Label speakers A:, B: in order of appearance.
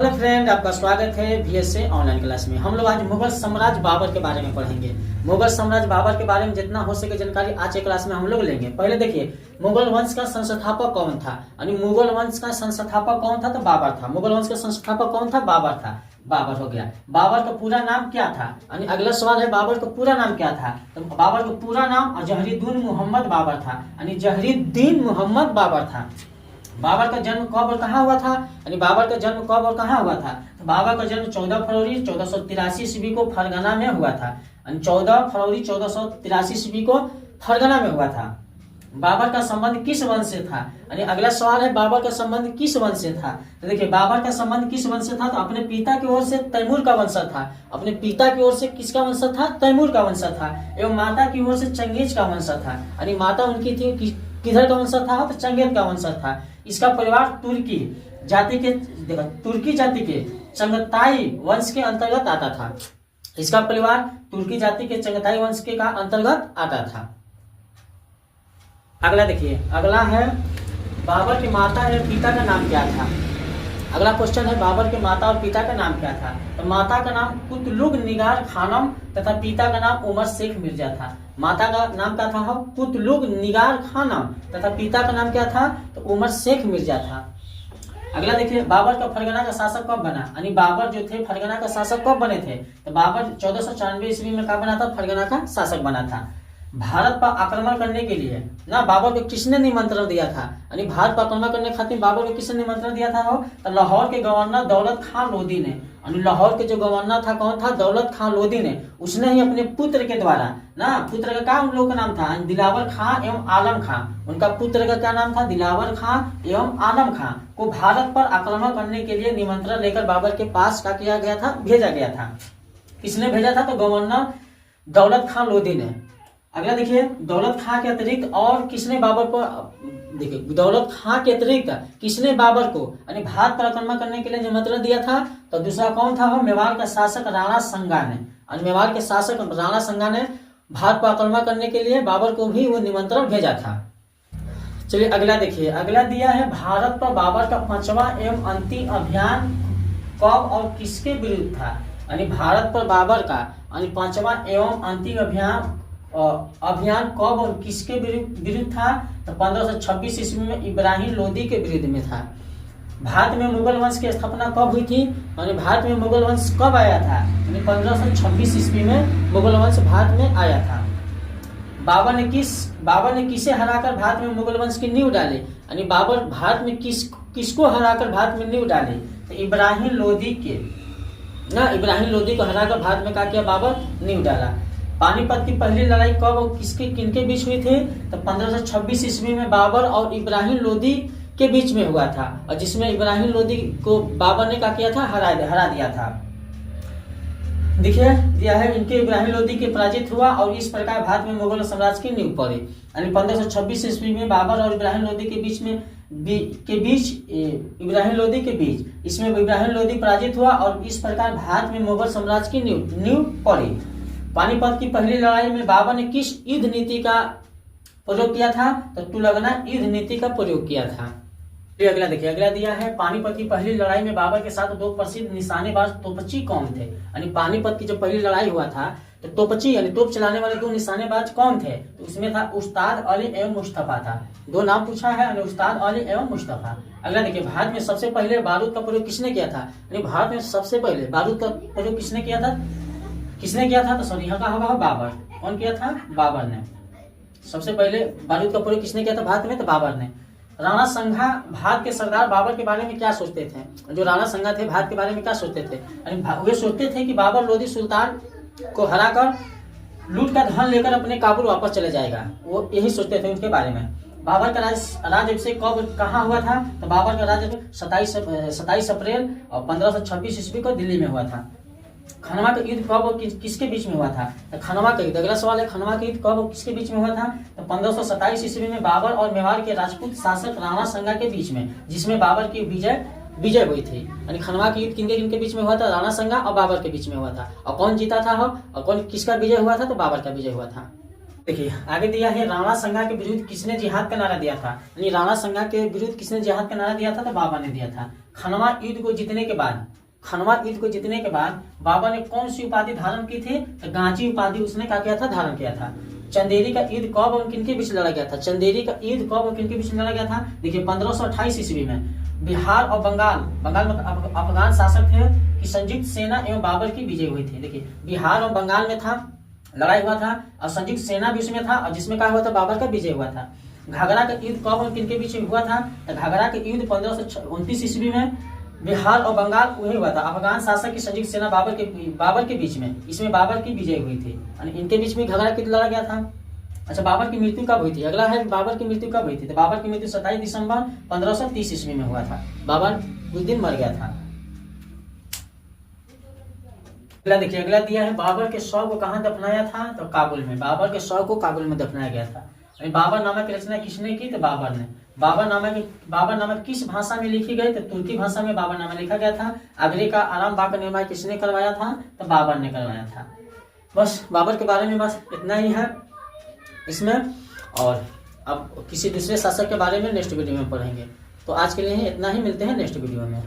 A: Hello friend, आपका स्वागत है VSA ऑनलाइन क्लास में। हम लोग आज मुगल साम्राज्य बाबर के बारे में पढ़ेंगे। मुगल साम्राज्य बाबर के बारे में जितना हो सके जानकारी आज के क्लास में हम लोग लेंगे। पहले देखिए, मुगल वंश का संस्थापक कौन था। यानी मुगल वंश का संस्थापक कौन था? तो बाबर था। मुगल वंश का संस्थापक कौन था? बाबर था। बाबर हो गया। बाबर का पूरा नाम क्या था? यानी अगला सवाल है, बाबर का पूरा नाम क्या था? तो बाबर का पूरा नाम जहरीद्दीन मोहम्मद बाबर था। यानी जहरीद्दीन मोहम्मद बाबर था। बाबर का जन्म कब और कहाँ हुआ था? यानी बाबर का जन्म कब और कहाँ हुआ था? तो बाबर का जन्म 14 फरवरी 1483 ईस्वी को फरगना में हुआ था। यानी 14 फरवरी 1483 ईस्वी को फरगना में हुआ था। बाबर का संबंध किस वंश से था? यानी अगला सवाल है, बाबर का संबंध किस वंश से था? तो देखिए, बाबर का संबंध किस वंश से था? तो अपने पिता की ओर से तैमूर का वंशज था। अपने पिता की ओर से किसका वंशज था? तैमूर का वंशज था। एवं माता की ओर से चंगेज का वंशज था। यानी माता उनकी थी किधर का वंशज था? तो चंगेज का वंशज था। इसका परिवार तुर्की जाति के चंगताई वंश के अंतर्गत आता था। इसका परिवार तुर्की जाति के चंगताई वंश के का अंतर्गत आता था। अगला देखिए, अगला है, बाबर की माता और पिता का नाम क्या था? अगला क्वेश्चन है, बाबर के माता और पिता का नाम क्या था? तो माता का नाम कुतलुग निगार खानम तथा पिता का नाम उमर शेख मिर्जा था। माता का नाम क्या था? कुतलुग निगार खानम तथा पिता का नाम क्या था? तो उमर शेख मिर्जा था। अगला देखिए, बाबर का फरगना का शासक कब बना? यानी बाबर जो थे फरगना का शासक कब बने थे? तो बाबर 1494 ईस्वी में कब बना था? फरगना का शासक बना था। भारत पर आक्रमण करने के लिए ना बाबर को किसने निमंत्रण दिया था? यानी भारत पर आक्रमण करने खातिर बाबर को किसने निमंत्रण दिया था? तो लाहौर के गवर्नर दौलत खान लोधी ने। यानी लाहौर के जो गवर्नर था कौन था? दौलत खान लोधी ने। उसने ही अपने पुत्र के द्वारा ना, पुत्र का क्या उन लोग का नाम था? दिलावर खां एवं आलम खां। उनका पुत्र का क्या नाम था? दिलावर खां एवं आलम खां को भारत पर आक्रमण करने के लिए निमंत्रण लेकर बाबर के पास क्या किया गया था? भेजा गया था। किसने भेजा था? तो गवर्नर दौलत खान लोधी ने। अगला देखिए, दौलत खां के अतिरिक्त और किसने बाबर को, देखिए दौलत खां के अतिरिक्त किसने बाबर को यानी भारत पर आक्रमण करने के लिए निमंत्रण दिया था? तो दूसरा कौन था? मेवाड़ का शासक राणा संगा ने। मेवाड़ के शासक राणा संगा ने भारत पर आक्रमण करने के लिए बाबर को भी वो निमंत्रण भेजा था। चलिए अगला देखिए, अगला दिया है, भारत पर बाबर का 5वां एवं अंतिम अभियान कब और किसके विरुद्ध था? यानी भारत पर बाबर का यानी 5वां एवं अंतिम अभियान कब और किसके विरुद्ध था? तो 1526 ईस्वी में इब्राहिम लोदी के विरुद्ध में था। भारत में मुगल वंश की स्थापना कब हुई थी? यानी भारत में मुगल वंश कब आया था? यानी 1526 ईस्वी में मुगल वंश भारत में आया था। बाबर ने किसे हराकर भारत में मुगल वंश की नींव डाली? यानी बाबर भारत में किसको हराकर भारत में नींव डाली? तो इब्राहिम लोदी को हराकर भारत में क्या किया? बाबर नींव डाला। पानीपत की पहली लड़ाई कब और किनके बीच हुई थी? तो 1526 ईस्वी में बाबर और इब्राहिम लोदी के बीच में हुआ था, और जिसमें इब्राहिम लोदी को बाबर ने क्या किया था? हरा दिया था। देखिए दिया है, इनके इब्राहिम लोदी के पराजित हुआ और इस प्रकार भारत में मुगल साम्राज्य की नींव पड़ी। यानी 1526 ईस्वी में बाबर और इब्राहिम लोदी के बीच इसमें इब्राहिम लोदी पराजित हुआ और इस प्रकार भारत में मुगल साम्राज्य की नींव पड़ी। पानीपत की पहली लड़ाई में बाबर ने किस युद्ध नीति का प्रयोग किया था? तो तुलगना युद्ध नीति का प्रयोग किया था। फिर अगला देखिए, अगला दिया है, पानीपत की पहली लड़ाई में बाबर के साथ दो प्रसिद्ध निशानेबाज तोपची कौन थे? यानी पानीपत की जो पहली लड़ाई हुआ था तो तोपची यानी तोप चलाने वाले दो निशानेबाज कौन थे? तो उसमें था उस्ताद अली एवं मुस्तफा था। दो नाम पूछा है, उस्ताद अली एवं मुस्तफा। अगला देखिए, भारत में सबसे पहले बारूद का प्रयोग किसने किया था? यानी भारत में सबसे पहले बारूद का प्रयोग किसने किया था? तो सॉरी, यहाँ का होगा बाबर। कौन किया था? बाबर ने। सबसे पहले बारूद का प्रयोग किसने किया था भारत में? तो बाबर ने। राणा संघा भारत के सरदार बाबर के बारे में क्या सोचते थे? जो राणा संघा थे भारत के बारे में क्या सोचते थे? वे सोचते थे कि बाबर लोधी सुल्तान को हराकर लूट का धन लेकर अपने काबुल वापस चले जाएगा। वो यही सोचते थे उनके बारे में। बाबर का राज्य कब कहाँ हुआ था? तो बाबर का राज्य 27 अप्रैल और 1526 ईस्वी को दिल्ली में हुआ था। खनवा का युद्ध कब और किसके बीच में हुआ था? तो खनवा का युद्ध, अगला सवाल है, खनवा का युद्ध कब और किसके बीच में हुआ था? तो 1527 ईस्वी में बाबर और मेवाड़ के राजपूत शासक राणा संगा के बीच में, जिसमें बाबर की विजय हुई थी। यानी खनवा का युद्ध किनके बीच में हुआ था? राणा संगा और बाबर के बीच में हुआ था। और कौन जीता था? और कौन किसका विजय हुआ था? तो बाबर का विजय हुआ था। देखिए आगे दिया है राणा संगा के विरुद्ध किसने जिहाद का नारा दिया था। यानी राणा संगा के विरुद्ध किसने जिहाद का नारा दिया था, तो बाबर ने दिया था। खनवा युद्ध को जीतने के बाद, खनवा युद्ध को जीतने के बाद बाबर ने कौन सी उपाधि धारण की थी, तो गांची उपाधि उसने क्या किया था, धारण किया था। चंदेरी का युद्ध कब और किनके बीच लड़ा गया था, चंदेरी का युद्ध कब और किनके बीच लड़ा गया था। देखिए 1528 ईस्वी में बिहार और बंगाल, बंगाल में अफगान शासक थे कि संयुक्त सेना एवं बाबर की विजय हुई थी। देखिए बिहार और बंगाल में था, लड़ाई हुआ था और संयुक्त सेना भी उसमें था, और जिसमें क्या हुआ था, बाबर का विजय हुआ था। घाघरा का युद्ध कब और किनके बीच हुआ था, तो घाघरा का युद्ध 1529 ईस्वी में बिहार और बंगाल वही हुआ था। अफगान शासक की संयुक्त सेना बाबर के बीच में, इसमें बाबर की विजय हुई थी, इनके बीच में घाघरा युद्ध लड़ा गया था। अच्छा बाबर की मृत्यु कब हुई थी, अगला है बाबर की मृत्यु कब हुई थी, तो बाबर की मृत्यु 27 दिसंबर 1530 ईस्वी में हुआ था। बाबर उस दिन मर गया था। अगला देखिए, अगला दिया है बाबर के शव को कहाँ दफनाया था, तो काबुल में। बाबर के शव को काबुल में दफनाया गया था। बाबर नामा की रचना किसने की, तो बाबर ने। बाबर नामा किस भाषा में लिखी गई, तो तुर्की भाषा में बाबर नामा लिखा गया था। आगरे का आराम बाग का निर्माण किसने करवाया था, तो बाबर ने करवाया था। बस बाबर के बारे में बस इतना ही है इसमें, और अब किसी दूसरे शासक के बारे में नेक्स्ट वीडियो में पढ़ेंगे। तो आज के लिए इतना ही, मिलते हैं नेक्स्ट वीडियो में।